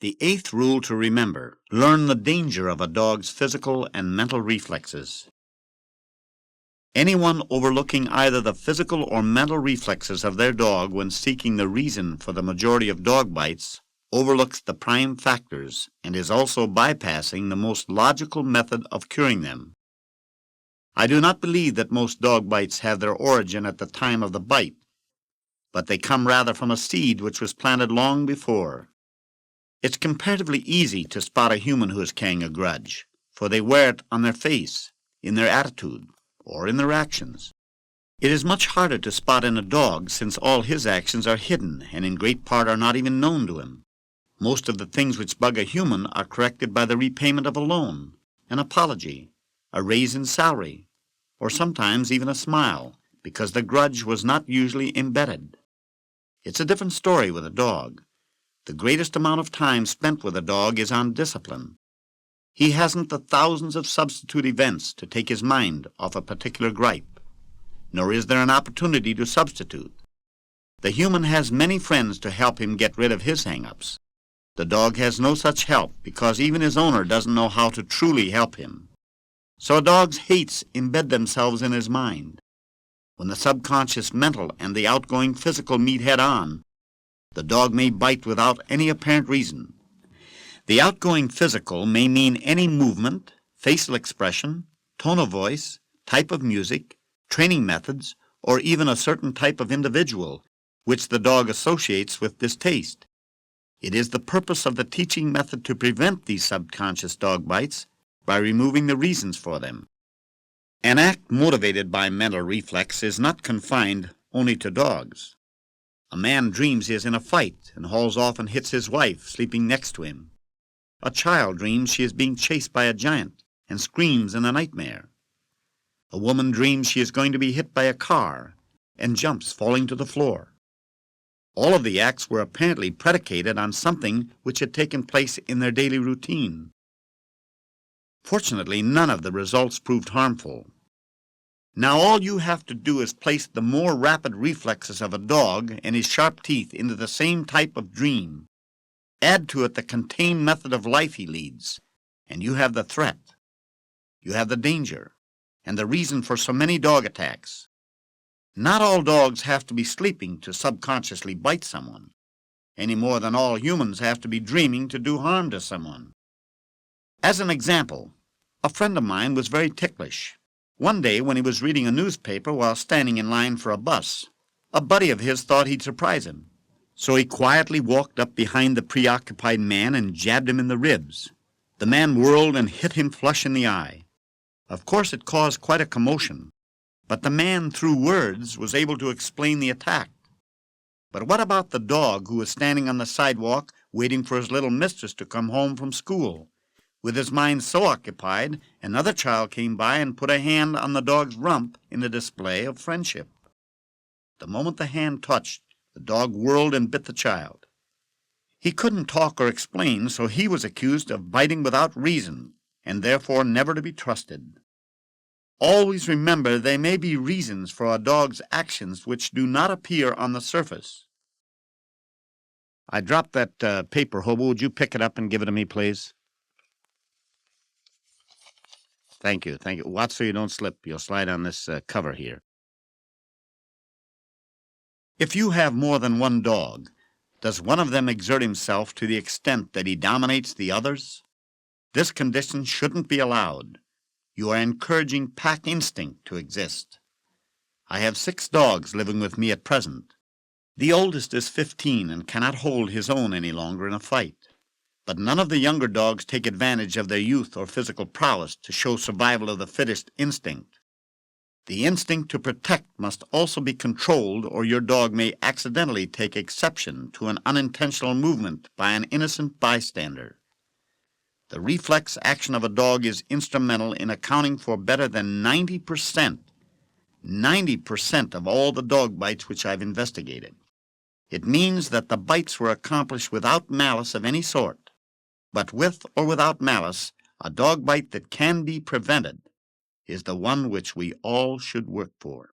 The eighth rule to remember: learn the danger of a dog's physical and mental reflexes. Anyone overlooking either the physical or mental reflexes of their dog when seeking the reason for the majority of dog bites overlooks the prime factors and is also bypassing the most logical method of curing them. I do not believe that most dog bites have their origin at the time of the bite, but they come rather from a seed which was planted long before. It's comparatively easy to spot a human who is carrying a grudge, for they wear it on their face, in their attitude, or in their actions. It is much harder to spot in a dog, since all his actions are hidden and in great part are not even known to him. Most of the things which bug a human are corrected by the repayment of a loan, an apology, a raise in salary, or sometimes even a smile, because the grudge was not usually embedded. It's a different story with a dog. The greatest amount of time spent with a dog is on discipline. He hasn't the thousands of substitute events to take his mind off a particular gripe, nor is there an opportunity to substitute. The human has many friends to help him get rid of his hang-ups. The dog has no such help because even his owner doesn't know how to truly help him. So a dog's hates embed themselves in his mind. When the subconscious mental and the outgoing physical meet head-on, the dog may bite without any apparent reason. The outgoing physical may mean any movement, facial expression, tone of voice, type of music, training methods, or even a certain type of individual which the dog associates with distaste. It is the purpose of the teaching method to prevent these subconscious dog bites by removing the reasons for them. An act motivated by mental reflex is not confined only to dogs. A man dreams he is in a fight and hauls off and hits his wife sleeping next to him. A child dreams she is being chased by a giant and screams in a nightmare. A woman dreams she is going to be hit by a car and jumps, falling to the floor. All of the acts were apparently predicated on something which had taken place in their daily routine. Fortunately, none of the results proved harmful. Now all you have to do is place the more rapid reflexes of a dog and his sharp teeth into the same type of dream. Add to it the contained method of life he leads, and you have the threat. You have the danger, and the reason for so many dog attacks. Not all dogs have to be sleeping to subconsciously bite someone, any more than all humans have to be dreaming to do harm to someone. As an example, a friend of mine was very ticklish. One day when he was reading a newspaper while standing in line for a bus, a buddy of his thought he'd surprise him. So he quietly walked up behind the preoccupied man and jabbed him in the ribs. The man whirled and hit him flush in the eye. Of course it caused quite a commotion, but the man, through words, was able to explain the attack. But what about the dog who was standing on the sidewalk waiting for his little mistress to come home from school? With his mind so occupied, another child came by and put a hand on the dog's rump in a display of friendship. The moment the hand touched, the dog whirled and bit the child. He couldn't talk or explain, so he was accused of biting without reason, and therefore never to be trusted. Always remember there may be reasons for a dog's actions which do not appear on the surface. I dropped that paper, Hobo. Would you pick it up and give it to me, please? Thank you. Thank you. Watch so you don't slip. You'll slide on this cover here. If you have more than one dog, does one of them exert himself to the extent that he dominates the others? This condition shouldn't be allowed. You are encouraging pack instinct to exist. I have 6 dogs living with me at present. The oldest is 15 and cannot hold his own any longer in a fight. But none of the younger dogs take advantage of their youth or physical prowess to show survival of the fittest instinct. The instinct to protect must also be controlled, or your dog may accidentally take exception to an unintentional movement by an innocent bystander. The reflex action of a dog is instrumental in accounting for better than 90% of all the dog bites which I've investigated. It means that the bites were accomplished without malice of any sort. But with or without malice, a dog bite that can be prevented is the one which we all should work for.